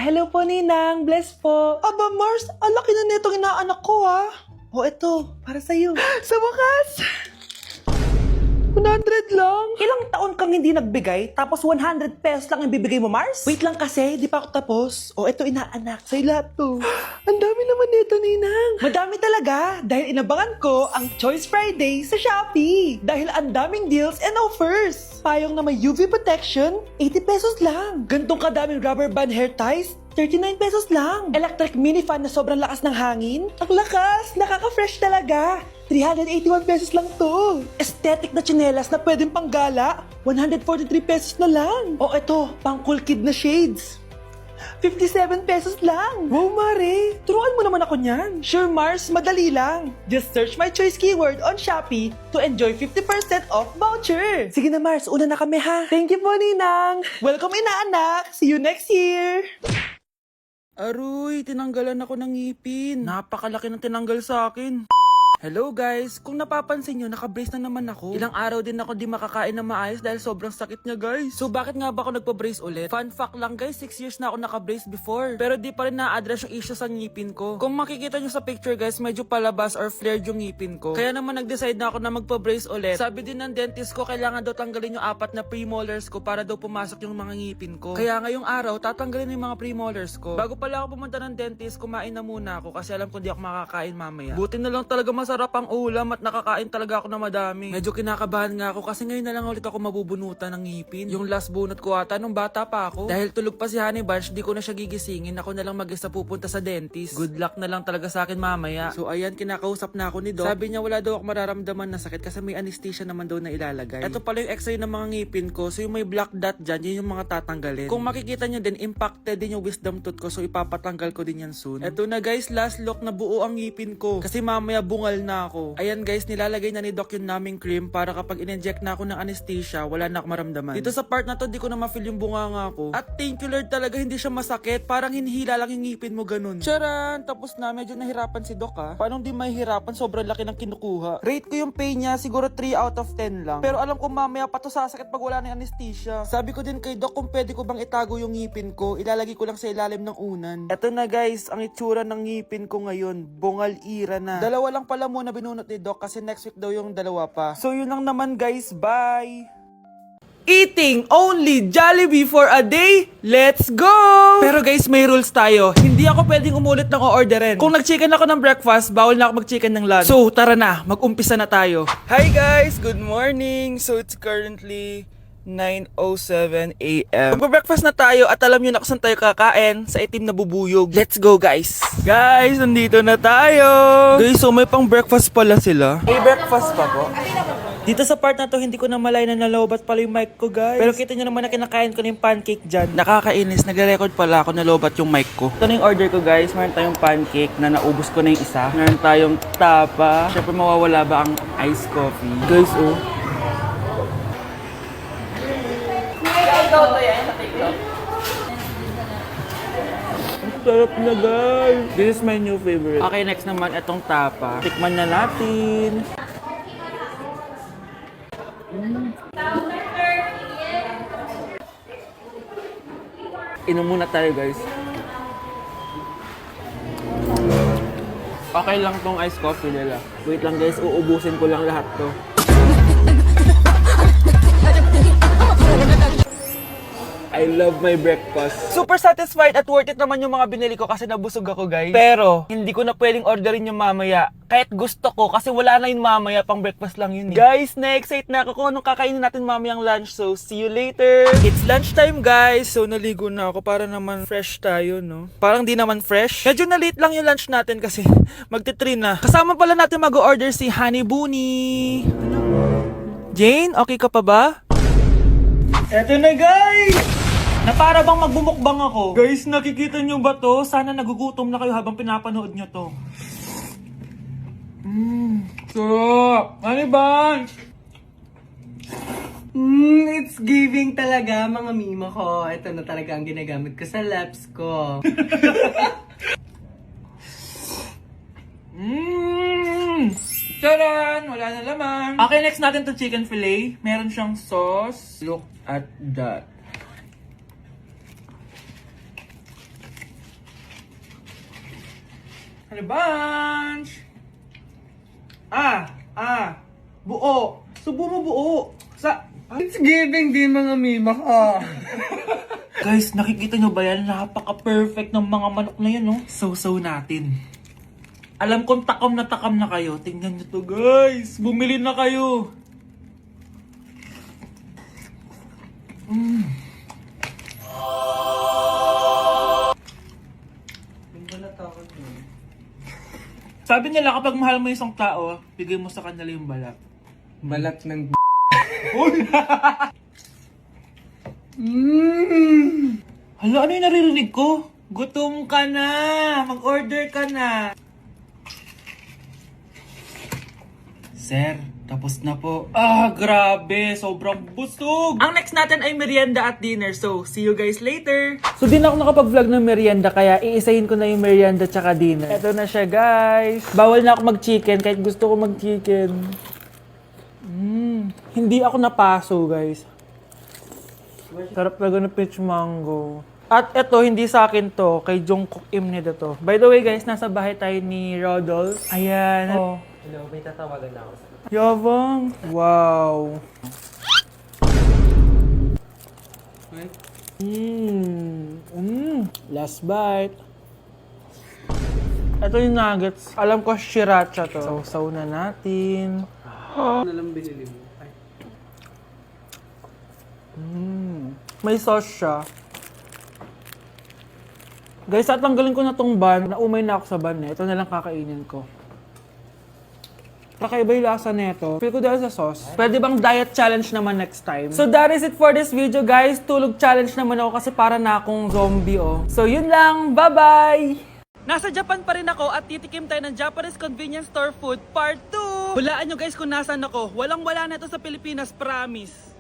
Hello po, Ninang. Bless po. Aba, Mars, ang laki na netong inaanak ko, ha? O, eto, para sa'yo. Sa wakas! 100 lang. Ilang taon kang hindi nagbigay, tapos 100 pesos lang ang bibigay mo, Mars? Wait lang kasi, di pa ako tapos. O, eto inaanak, sa'yo lahat to. Ang dami naman nito, Ninang. Madami talaga, dahil inabangan ko ang Choice Friday sa Shopee. Dahil ang daming deals and offers. Payong na may UV protection, 80 pesos lang. Gantong kadaming rubber band hair ties, 39 pesos lang. Electric mini fan na sobrang lakas ng hangin. Ang lakas, nakaka-fresh talaga. 381 pesos lang to. Aesthetic na tsinelas na pwedeng panggala, 143 pesos na lang. O eto, pang cool kid na shades. 57 pesos lang. Wow, Mare. Turuan mo naman ako niyan. Sure, Mars, madali lang. Just search my choice keyword on Shopee to enjoy 50% off voucher. Sige na, Mars. Una na kami, ha? Thank you po, Ninang. Welcome, inaanak. See you next year. Aroy, tinanggalan ako ng ngipin. Napakalaki ng tinanggal sa akin. Hello guys! Kung napapansin nyo, naka-brace na naman ako. Ilang araw din ako di makakain na maayos dahil sobrang sakit niya guys. So bakit nga ba ako nagpa-brace ulit? Fun fact lang guys, 6 years na ako naka-brace before. Pero di pa rin na-address yung issue sa ngipin ko. Kung makikita nyo sa picture guys, medyo palabas or flared yung ngipin ko. Kaya naman nag-decide na ako na magpa-brace ulit. Sabi din ng dentist ko, kailangan daw tanggalin yung 4 na premolars ko para daw pumasok yung mga ngipin ko. Kaya ngayong araw, tatanggalin yung mga premolars ko. Bago pala ako pumunta ng dentist, kumain na muna ako kasi alam ko di ako makakain mamaya. Buti na lang talaga masarap ang ulam at nakakain talaga ako na madami. Medyo kinakabahan nga ako kasi ngayon na lang ulit ako mabubunutan ng ngipin. Yung last bunot ko ata nung bata pa ako. Dahil tulog pa si Honey Bunch, di ko na siya gigisingin. Ako na lang mag-isa pupunta sa dentist. Good luck na lang talaga sa akin mamaya. So ayan, kinakausap na ako ni Doc. Sabi niya wala daw ako mararamdaman na sakit kasi may anesthesia naman daw na ilalagay. Ito pala yung x-ray ng mga ngipin ko. So yung may black dot dyan, yun yung mga tatanggalin. Kung makikita nyo din, impacted din yung wisdom tooth ko. So ipapatanggal ko din yan soon. Ito na guys, last look na buo ang ngipin ko. Kasi mamaya bungal na ako. Ayan guys, nilalagay na ni Doc yung naming cream para kapag in-inject na ako ng anesthesia, wala na ako maramdaman. Dito sa part na to, di ko na ma-feel yung bunganga ko. At thank you Lord talaga, hindi siya masakit. Parang hinihila lang yung ngipin mo ganun. Charan! Tapos na, medyo nahirapan si Doc ha. Paano di mahihirapan? Sobrang laki ng kinukuha. Rate ko yung pain niya, siguro 3 out of 10 lang. Pero alam ko mamaya pa to sasakit pag wala na yung anesthesia. Sabi ko din kay Doc kung pwede ko bang itago yung ngipin ko, ilalagay ko lang sa ilalim ng unan. Eto na guys, ang itsura ng ngipin ko ngayon, bungal ira na. Dalawa lang pala muna binunot ni Doc kasi next week daw yung dalawa pa. So yun lang naman guys, bye! Eating only Jollibee for a day? Let's go! Pero guys, may rules tayo. Hindi ako pwedeng umulit ng o-orderin. Kung nag-chicken ako ng breakfast, bawal na ako mag-chicken ng lunch. So tara na, mag-umpisa na tayo. Hi guys! Good morning! So it's currently 9:07 a.m. Magpa-breakfast na tayo at alam nyo na kung saan tayo kakain, sa itim na bubuyog. Let's go guys! Guys, nandito na tayo! Guys, so may pang breakfast pala sila. May breakfast pa po? Dito sa part na to, hindi ko na malay na nalobat pala yung mic ko guys. Pero kita nyo naman na kinakain ko na yung pancake dyan. Nakakainis, nagre-record pala ako nalobat yung mic ko. Ito na yung order ko guys. Meron tayong pancake na naubos ko na yung isa. Meron tayong tapa. Siyempre mawawala ba ang iced coffee? Guys, oh. Sarap na guys. This is my new favorite. Okay, next naman itong tapa. Tikman na natin. Inom muna tayo guys. Okay lang tong iced coffee nila. Wait lang guys, uubusin ko lang lahat to. I love my breakfast. Super satisfied at worth it naman yung mga binili ko kasi nabusog ako guys. Pero, hindi ko na pwedeng orderin yung mamaya. Kahit gusto ko kasi wala na yung mamaya, pang breakfast lang yun eh. Guys, na-excite na ako kung anong kakainin natin mamayang lunch. So, see you later. It's lunchtime guys. So, naligo na ako para naman fresh tayo, no? Parang di naman fresh. Medyo na-late lang yung lunch natin kasi magti-3 na. Kasama pala natin mag-order si Honey Bunny. Jane, okay ka pa ba? Eto na guys! Na para bang magbumukbang ako. Guys, nakikita nyo ba to? Sana nagugutom na kayo habang pinapanood nyo to. Sarap! Ano ba? It's giving talaga mga mima ko. Ito na talaga ang ginagamit ko sa laps ko. Charan! Wala na laman. Okay, next natin to chicken fillet. Meron siyang sauce. Look at that. Honey Bunch! Buo. Subo mo buo. It's giving din mga mima ko. Guys, nakikita nyo ba yan? Napaka-perfect ng mga manok na yan, no? So natin. Alam kong takam na kayo. Tingnan nyo to, guys. Bumili na kayo. Sabi nila kapag mahal mo isang tao, bigay mo sa kanila yung balat. Balat ng Hala, ano yung naririnig ko? Gutom ka na! Mag-order ka na! Sir, tapos na po. Grabe! Sobrang busog! Ang next natin ay merienda at dinner. So, see you guys later! So, di na ako nakapag-vlog ng merienda, kaya iisahin ko na yung merienda tsaka dinner. Eto na siya, guys! Bawal na ako mag-chicken kahit gusto ko mag-chicken. Hindi ako napaso, guys. Sarap talaga ng peach mango. At eto, hindi sa akin to. Kay Jungkook Imnida to. By the way, guys, nasa bahay tayo ni Rodolph. Ayan. Oh. Hello, may tatawagan na ako. Yabang. Wow. Last bite. Ito yung nuggets. Alam ko sriracha to. Sausaw na natin. Ano lang binili mo? May sauce siya. Guys, at tanggalin ko na tong ban. Naumay na ako sa ban eh. Ito na lang kakainin ko. Kakaiba yung lasa nito. Feel ko dahil sa sauce. Pwede bang diet challenge naman next time? So that is it for this video, guys. Tulog challenge naman ako kasi para na akong zombie, oh. So yun lang. Bye-bye! Nasa Japan pa rin ako at titikim tayo ng Japanese convenience store food part 2. Hulaan nyo guys kung nasan ako. Walang-wala na ito sa Pilipinas, promise.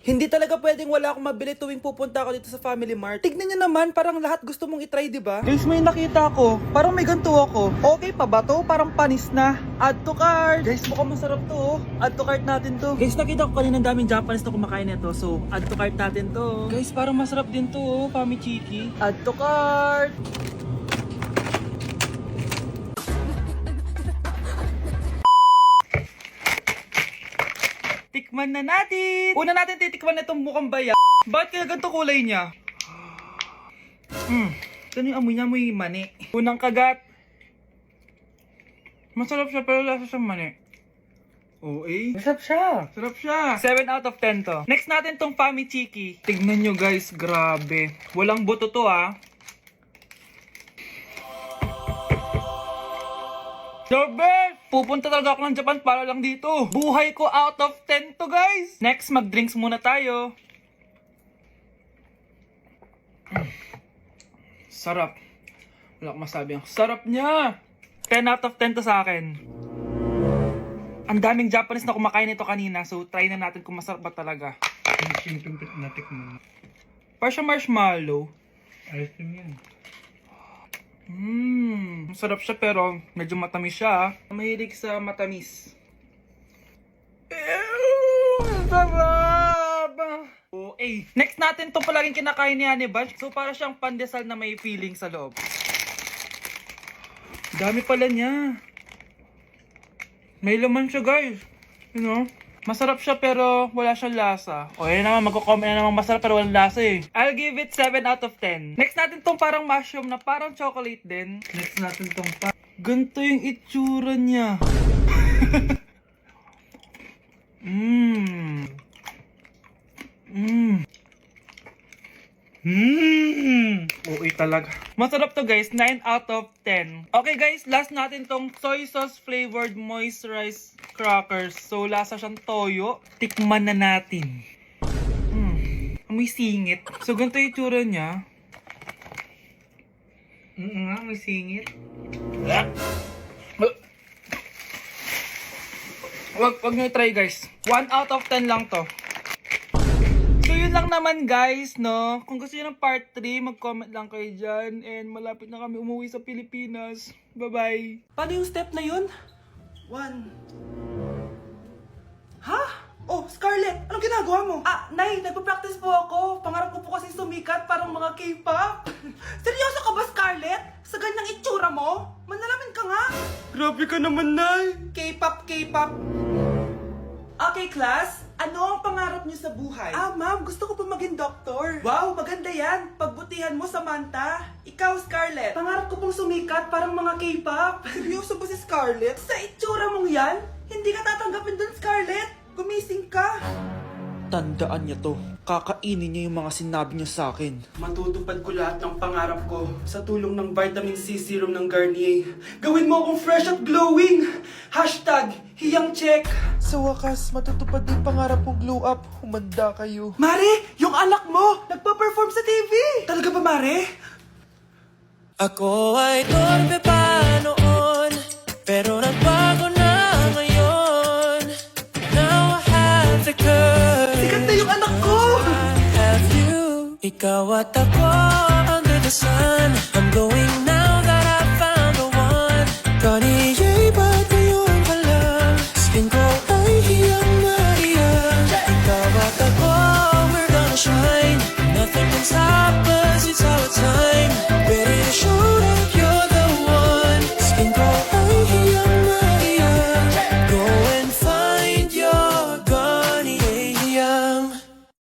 Hindi talaga pwedeng wala akong mabili tuwing pupunta ako dito sa Family Mart. Tignan nyo naman, parang lahat gusto mong itry, di ba? Guys, may nakita ko. Parang may ganito ako. Okay pa ba to? Parang panis na. Add to cart. Guys, mukhang masarap to, oh. Add to cart natin to. Guys, nakita ko kanina daming Japanese na kumakain nito. So, add to cart natin to. Guys, parang masarap din to, oh. Pamichiki. Add to cart. Tikman na natin! Una natin titikman na itong mukhang baya. Bakit kaya ganito kulay niya? Ito yung amoy niya, amoy mani. Unang kagat. Masarap siya pero lasa siyang mani. Oo eh. Masarap siya. Sarap siya. 7 out of 10 to. Next natin tong Pamichiki. Tignan nyo guys, grabe. Walang buto to ah. The best! Pupunta talaga ako ng Japan para lang dito. Buhay ko out of 10 to guys. Next, mag-drinks muna tayo. Sarap. Wala akong masabi. Ang sarap niya. 10 out of 10 to sa akin. Ang daming Japanese na kumakain nito kanina. So, try na natin kung masarap ba talaga. Yung natik mo. Para siya marshmallow. Ayos din yan. Masarap siya pero medyo matamis siya. Mahilig sa matamis. Sarap! Okay. Next natin itong palaging kinakain ni Honey Bunch. So para siyang pandesal na may feeling sa loob. Dami pala niya. May laman siya guys. You know? Masarap siya pero wala siyang lasa. O yun naman, magko-comment na naman masarap pero walang lasa eh. I'll give it 7 out of 10. Next natin tong parang mushroom na parang chocolate din. Next natin tong Ganito yung itsura niya. Okay talaga. Masarap to guys, 9 out of 10. Okay guys, last natin tong soy sauce flavored moisturized crackers. So lasa siyang toyo. Tikman na natin. May singit. So ganito yung itsura niya. nga, may singit. Wag nyo try guys. 1 out of 10 lang to. So yun lang naman guys, no? Kung gusto nyo ng part 3, mag-comment lang kayo dyan. And malapit na kami umuwi sa Pilipinas. Bye-bye. Paano yung step na yun? 1. Ha? Oh, Scarlett! Anong ginagawa mo? Nay, nagpa-practice po ako. Pangarap ko po kasi sumikat parang mga K-pop. Seryoso ka ba, Scarlett? Sa ganyang itsura mo? Manalamin nga. Grabe ka naman, Nay. K-pop, K-pop. Okay, class. Ano ang pangarap niyo sa buhay? Ma'am, gusto ko po maging doktor. Wow, maganda yan. Pagbutihan mo, Samantha. Ikaw, Scarlett. Pangarap ko pong sumikat parang mga K-pop. Seryoso ba si Scarlett? Sa itsura mong yan, hindi ka tatanggapin dun, Scarlett. Gumising ka. Tandaan niya to. Kakainin niya yung mga sinabi niya sa akin. Matutupad ko lahat ng pangarap ko sa tulong ng vitamin C serum ng Garnier. Gawin mo akong fresh at glowing! Hashtag hiyang check! Sa wakas, matutupad din pangarap kong glow up. Humanda kayo. Mare! Yung anak mo! Nagpa-perform sa TV! Talaga ba, Mare? Ako ay torpe pa noon, pero nagbago na ngayon. Now I have the courage. Sikat na yung anak ko! I have you. Ikaw at ako under the sun.